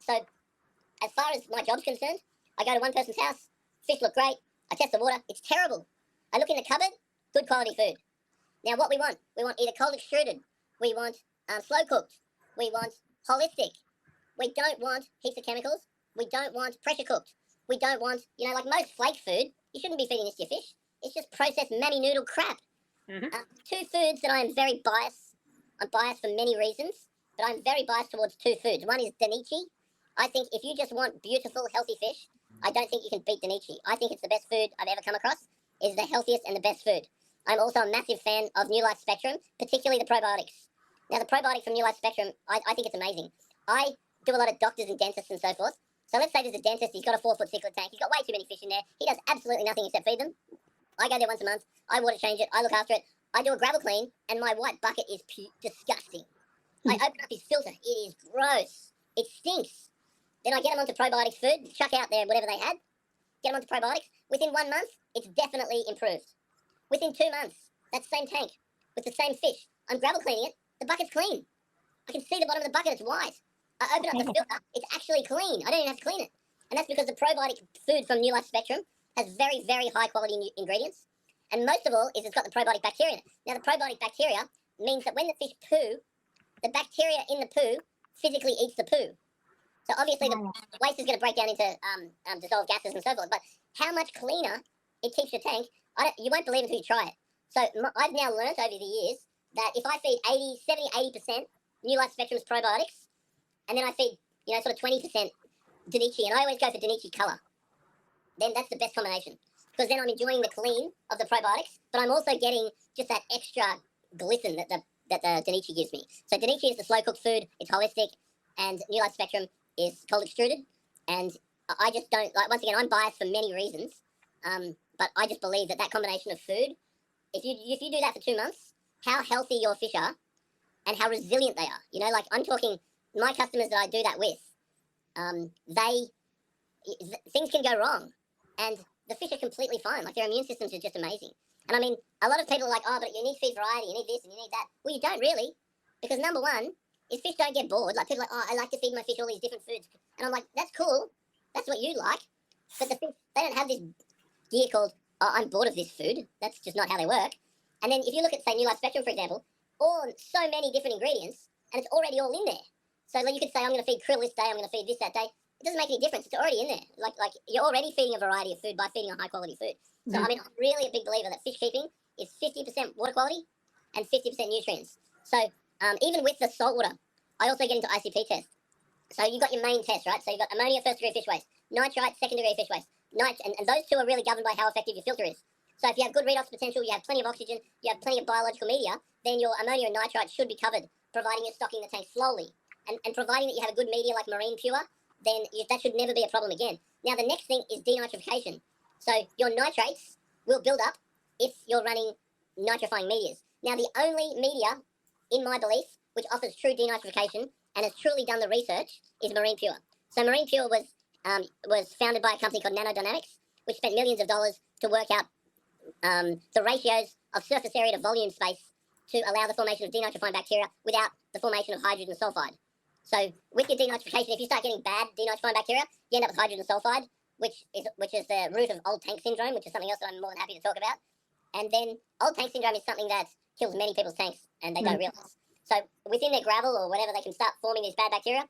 So as far as my job's concerned, I go to one person's house, fish look great, I test the water, it's terrible. I look in the cupboard, good quality food. Now what we want either cold extruded, we want slow cooked, we want holistic, we don't want heaps of chemicals, we don't want pressure cooked, we don't want, like most flake food, you shouldn't be feeding this to your fish. It's just processed mammy noodle crap. Mm-hmm. Two foods that I am very biased. I'm biased for many reasons, but I'm very biased towards two foods. One is Danichi. I think if you just want beautiful, healthy fish, I don't think you can beat Danichi. I think it's the best food I've ever come across. It's the healthiest and the best food. I'm also a massive fan of New Life Spectrum, particularly the probiotics. Now, the probiotic from New Life Spectrum, I think it's amazing. I do a lot of doctors and dentists and so forth. So let's say there's a dentist, he's got a 4-foot cichlid tank, he's got way too many fish in there, he does absolutely nothing except feed them. I go there once a month, I water change it, I look after it, I do a gravel clean, and my white bucket is disgusting. I open up his filter, it is gross, it stinks. Then I get them onto probiotics food, chuck out there whatever they had, get them onto probiotics. Within 1 month, it's definitely improved. Within 2 months, that same tank, with the same fish, I'm gravel cleaning it, the bucket's clean. I can see the bottom of the bucket, it's white. I open up the filter, it's actually clean. I don't even have to clean it. And that's because the probiotic food from New Life Spectrum has very, very high quality ingredients. And most of all is it's got the probiotic bacteria in it. Now, the probiotic bacteria means that when the fish poo, the bacteria in the poo physically eats the poo. So obviously the waste is going to break down into dissolved gases and so forth. But how much cleaner it keeps your tank, you won't believe it until you try it. So I've now learnt over the years that if I feed 80% New Life Spectrum's probiotics, and then I feed, sort of 20% Danichi, and I always go for Danichi colour, then that's the best combination. Because then I'm enjoying the clean of the probiotics, but I'm also getting just that extra glisten that the Danichi gives me. So Danichi is the slow cooked food, it's holistic, and New Life Spectrum is cold extruded. And I just don't, once again, I'm biased for many reasons, but I just believe that combination of food, if you do that for 2 months, how healthy your fish are and how resilient they are. I'm talking my customers that I do that with, things can go wrong, and the fish are completely fine. Like, their immune systems are just amazing. And I mean, a lot of people are like, oh, but you need feed variety, you need this and you need that. Well, you don't really, because number one is fish don't get bored. Like, people are like, oh, I like to feed my fish all these different foods. And I'm like, that's cool. That's what you like. But the fish, they don't have this gear called, oh, I'm bored of this food. That's just not how they work. And then if you look at, say, New Life Spectrum, for example, so many different ingredients, and it's already all in there. So like, you could say, I'm going to feed krill this day, I'm going to feed this that day. It doesn't make any difference. It's already in there. Like you're already feeding a variety of food by feeding a high quality food. So I mean, I'm really a big believer that fish keeping is 50% water quality and 50% nutrients. So even with the saltwater, I also get into ICP test. So you've got your main test, right? So you've got ammonia, first degree fish waste, nitrite, second degree fish waste, and those two are really governed by how effective your filter is. So if you have good redox potential, you have plenty of oxygen, you have plenty of biological media, then your ammonia and nitrite should be covered, providing you're stocking the tank slowly. And providing that you have a good media like Marine Pure, then that should never be a problem again. Now, the next thing is denitrification. So your nitrates will build up if you're running nitrifying medias. Now, the only media, in my belief, which offers true denitrification and has truly done the research is Marine Pure. So Marine Pure was founded by a company called Nanodynamics, which spent millions of dollars to work out the ratios of surface area to volume space to allow the formation of denitrifying bacteria without the formation of hydrogen sulfide. So with your denitrification, if you start getting bad denitrifying bacteria, you end up with hydrogen sulfide, which is the root of old tank syndrome, which is something else that I'm more than happy to talk about. And then old tank syndrome is something that kills many people's tanks, and they don't realise. So within their gravel or whatever, they can start forming these bad bacteria,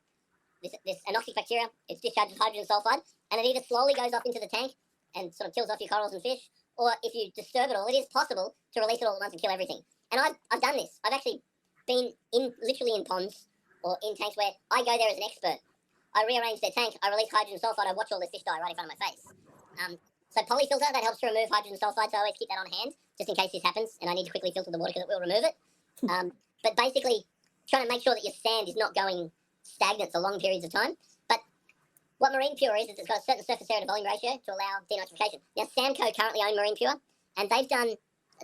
this anoxic bacteria. It's discharged with hydrogen sulfide, and it either slowly goes off into the tank and sort of kills off your corals and fish, or if you disturb it all, it is possible to release it all at once and kill everything. And I've done this. I've actually been literally in ponds or in tanks where I go there as an expert. I rearrange their tank, I release hydrogen sulfide, I watch all the fish die right in front of my face. So polyfilter, that helps to remove hydrogen sulfide, so I always keep that on hand, just in case this happens, and I need to quickly filter the water because it will remove it. But basically, trying to make sure that your sand is not going stagnant for long periods of time. But what Marine Pure is it's got a certain surface area to volume ratio to allow denitrification. Now, Samco currently own Marine Pure, and they've done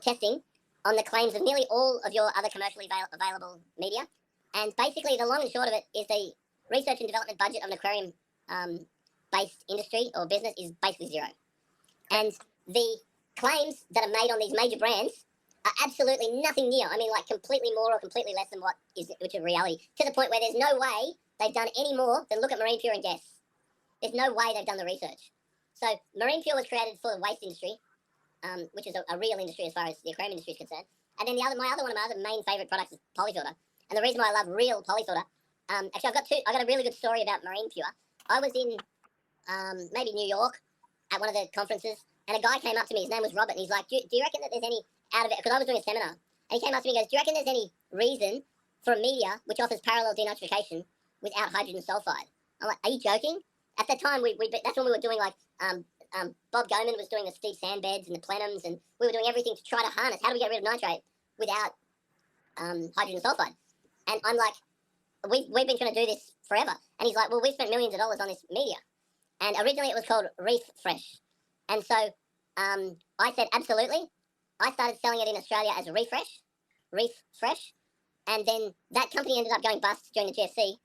testing on the claims of nearly all of your other commercially available media. And basically, the long and short of it is the research and development budget of an aquarium-based industry or business is basically zero. And the claims that are made on these major brands are absolutely nothing near. I mean, like completely more or completely less than which is reality. To the point where there's no way they've done any more than look at Marine Pure and guess. There's no way they've done the research. So Marine Pure was created for the waste industry, which is a real industry as far as the aquarium industry is concerned. And then my other main favourite products is polyfilter. And the reason why I love real polyfilter, actually I got a really good story about Marine Pure. I was in maybe New York at one of the conferences, and a guy came up to me. His name was Robert, and he's like, "Do you reckon that there's any out of it?" Because I was doing a seminar, and he came up to me and goes, "Do you reckon there's any reason for a media which offers parallel denitrification without hydrogen sulfide?" I'm like, "Are you joking?" At that time, that's when we were doing like Bob Goman was doing the Steve Sandbeds and the plenums, and we were doing everything to try to harness how do we get rid of nitrate without hydrogen sulfide. And I'm like, we've been trying to do this forever. And he's like, "Well, we've spent millions of dollars on this media." And originally it was called Reef Fresh. And so I said, absolutely. I started selling it in Australia as Reef Fresh. And then that company ended up going bust during the GFC.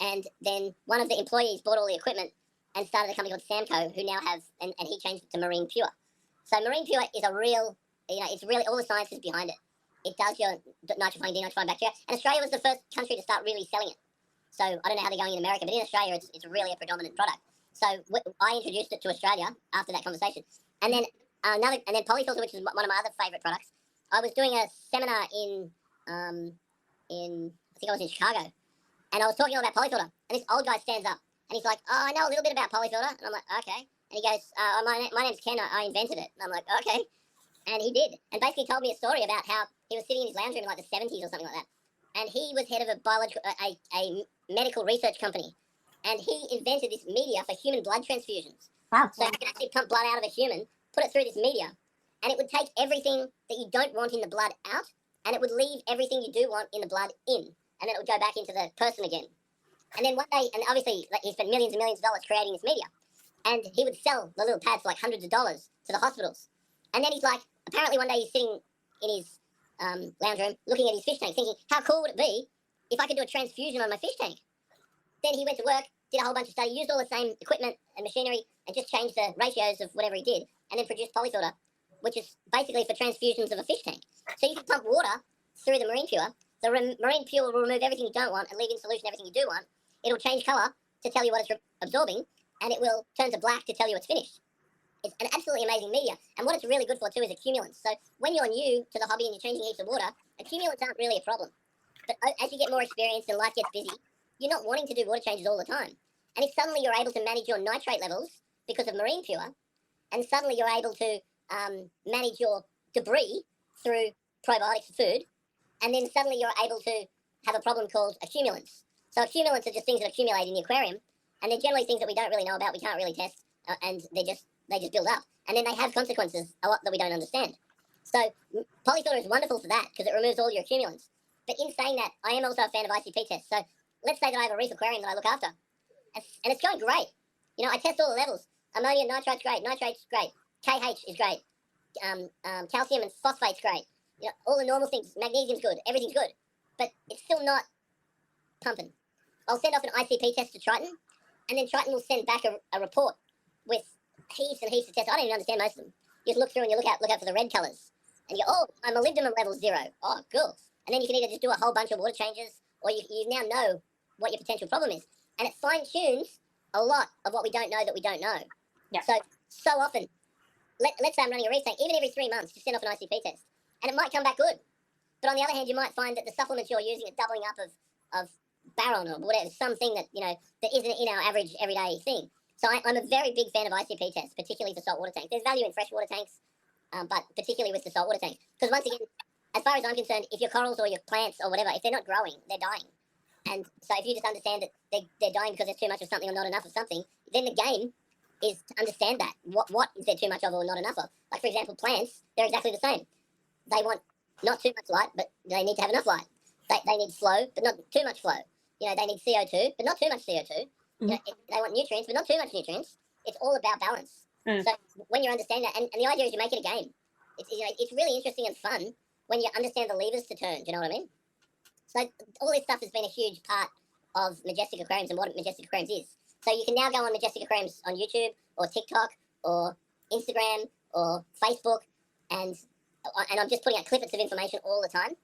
And then one of the employees bought all the equipment and started a company called Samco, who now has, and he changed it to Marine Pure. So Marine Pure is a real, it's really, all the science is behind it. It does your nitrifying, denitrifying bacteria. And Australia was the first country to start really selling it. So I don't know how they're going in America, but in Australia, it's really a predominant product. So I introduced it to Australia after that conversation. And then Polyfilter, which is one of my other favourite products. I was doing a seminar in I think I was in Chicago, and I was talking all about Polyfilter. And this old guy stands up, and he's like, "Oh, I know a little bit about Polyfilter." And I'm like, "Okay." And he goes, "My name's Ken. I invented it." And I'm like, "Okay." And he did, and basically told me a story about how he was sitting in his lounge room in like the 70s or something like that, and he was head of a medical research company. And he invented this media for human blood transfusions. Wow. So you can actually pump blood out of a human, put it through this media, and it would take everything that you don't want in the blood out, and it would leave everything you do want in the blood in, and then it would go back into the person again. And then one day, and obviously he spent millions and millions of dollars creating this media, and he would sell the little pads for like hundreds of dollars to the hospitals. And then he's like, apparently one day he's sitting in his lounge room looking at his fish tank thinking, how cool would it be if I could do a transfusion on my fish tank? Then he went to work, did a whole bunch of study, used all the same equipment and machinery, and just changed the ratios of whatever he did, and then produced Polyfilter, which is basically for transfusions of a fish tank. So you can pump water through the Marine Pure. The Marine Pure will remove everything you don't want and leave in solution everything you do want. It'll change colour to tell you what it's absorbing, and it will turn to black to tell you it's finished. It's an absolutely amazing media, and what it's really good for too is accumulants. So when you're new to the hobby and you're changing heaps of water, accumulants aren't really a problem. But as you get more experience and life gets busy, you're not wanting to do water changes all the time. And if suddenly you're able to manage your nitrate levels because of Marine Pure, and suddenly you're able to manage your debris through probiotics food, and then suddenly you're able to have a problem called accumulants. So accumulants are just things that accumulate in the aquarium, and they're generally things that we don't really know about, we can't really test, and they just build up. And then they have consequences a lot that we don't understand. So Polyfilter is wonderful for that because it removes all your accumulants. But in saying that, I am also a fan of ICP tests. So let's say that I have a reef aquarium that I look after, and it's going great. I test all the levels. Ammonium nitrate's great, nitrate's great, KH is great, calcium and phosphate's great. All the normal things, magnesium's good, everything's good, but it's still not pumping. I'll send off an ICP test to Triton, and then Triton will send back a report with heaps and heaps of tests. I don't even understand most of them. You just look through and you look out for the red colours, and you go, oh, my molybdenum level's 0. Oh, cool. And then you can either just do a whole bunch of water changes, or you now know what your potential problem is. And it fine-tunes a lot of what we don't know that we don't know. Yeah. So often, let's say I'm running a reef tank, even every 3 months, just send off an ICP test. And it might come back good. But on the other hand, you might find that the supplements you're using are doubling up of Baron or whatever, something that, that isn't in our average everyday thing. So I'm a very big fan of ICP tests, particularly for saltwater tanks. There's value in freshwater tanks, but particularly with the saltwater tanks. Because once again, as far as I'm concerned, if your corals or your plants or whatever, if they're not growing, they're dying. And so if you just understand that they're dying because there's too much of something or not enough of something, then the game is to understand that. What is there too much of or not enough of? Like, for example, plants, they're exactly the same. They want not too much light, but they need to have enough light. They need flow, but not too much flow. They need CO2, but not too much CO2. Mm-hmm. They want nutrients, but not too much nutrients. It's all about balance. Mm. So when you understand that, and the idea is you make it a game. It's really interesting and fun when you understand the levers to turn. Do you know what I mean? So all this stuff has been a huge part of Majestic Aquariums and what Majestic Aquariums is. So you can now go on Majestic Aquariums on YouTube or TikTok or Instagram or Facebook, and I'm just putting out clippets of information all the time.